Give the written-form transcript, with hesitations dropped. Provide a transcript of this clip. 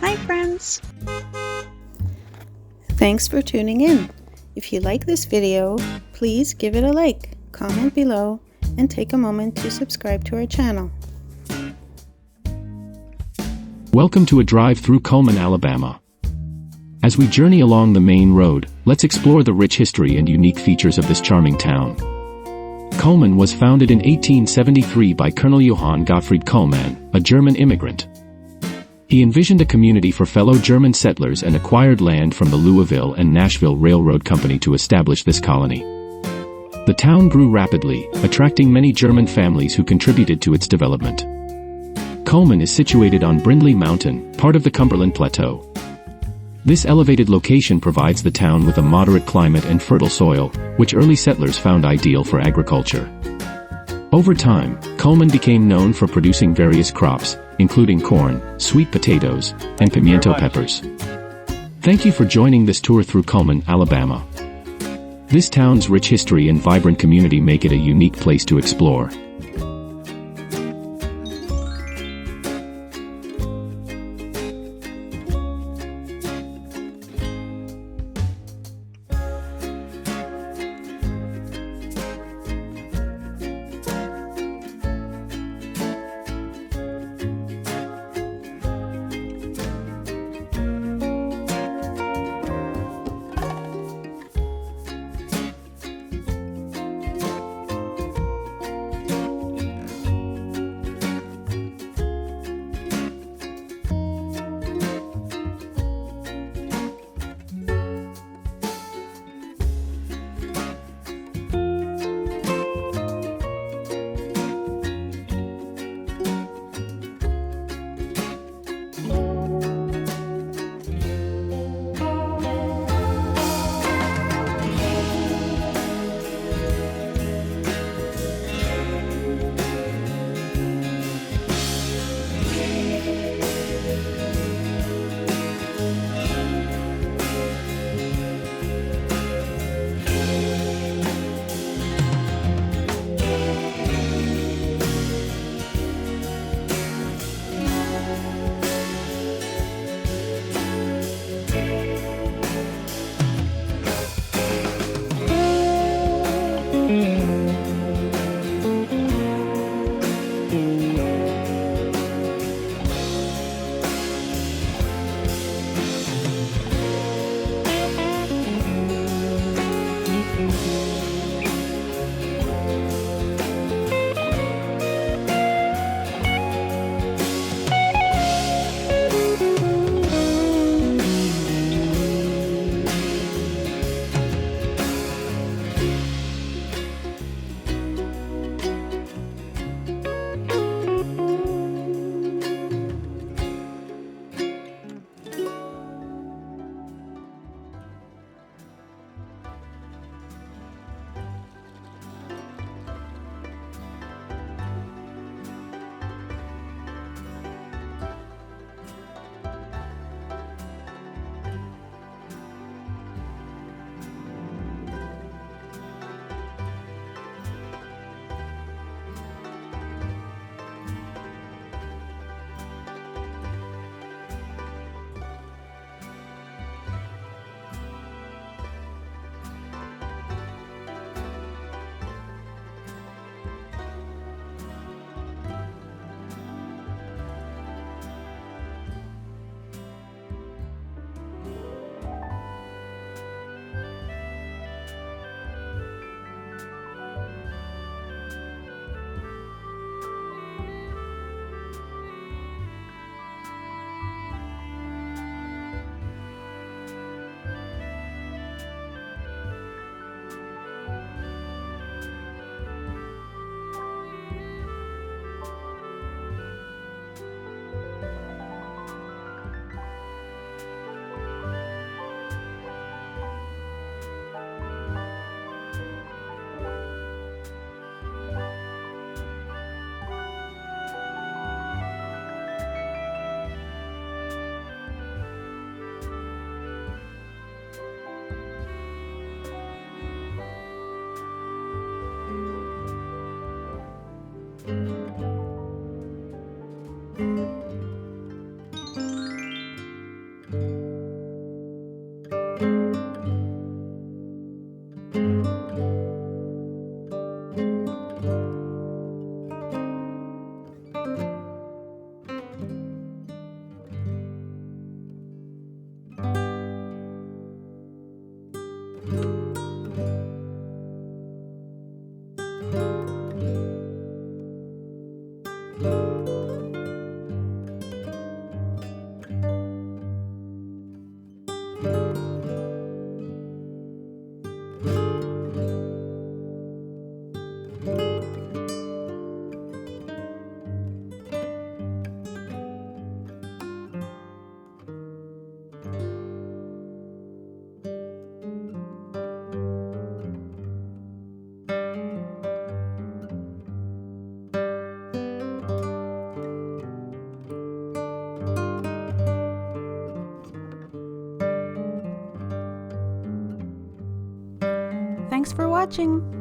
Hi friends! Thanks for tuning in. If you like this video, please give it a like, comment below, and take a moment to subscribe to our channel. Welcome to a drive through Cullman, Alabama. As we journey along the main road, let's explore the rich history and unique features of this charming town. Cullman was founded in 1873 by Colonel Johann Gottfried Cullman, a German immigrant. He envisioned a community for fellow German settlers and acquired land from the Louisville and Nashville Railroad Company to establish this colony. The town grew rapidly, attracting many German families who contributed to its development. Cullman is situated on Brindley Mountain, part of the Cumberland Plateau. This elevated location provides the town with a moderate climate and fertile soil, which early settlers found ideal for agriculture. Over time, Cullman became known for producing various crops, including corn, sweet potatoes, and pimiento peppers. Thank you for joining this tour through Cullman, Alabama. This town's rich history and vibrant community make it a unique place to explore. Thanks for watching!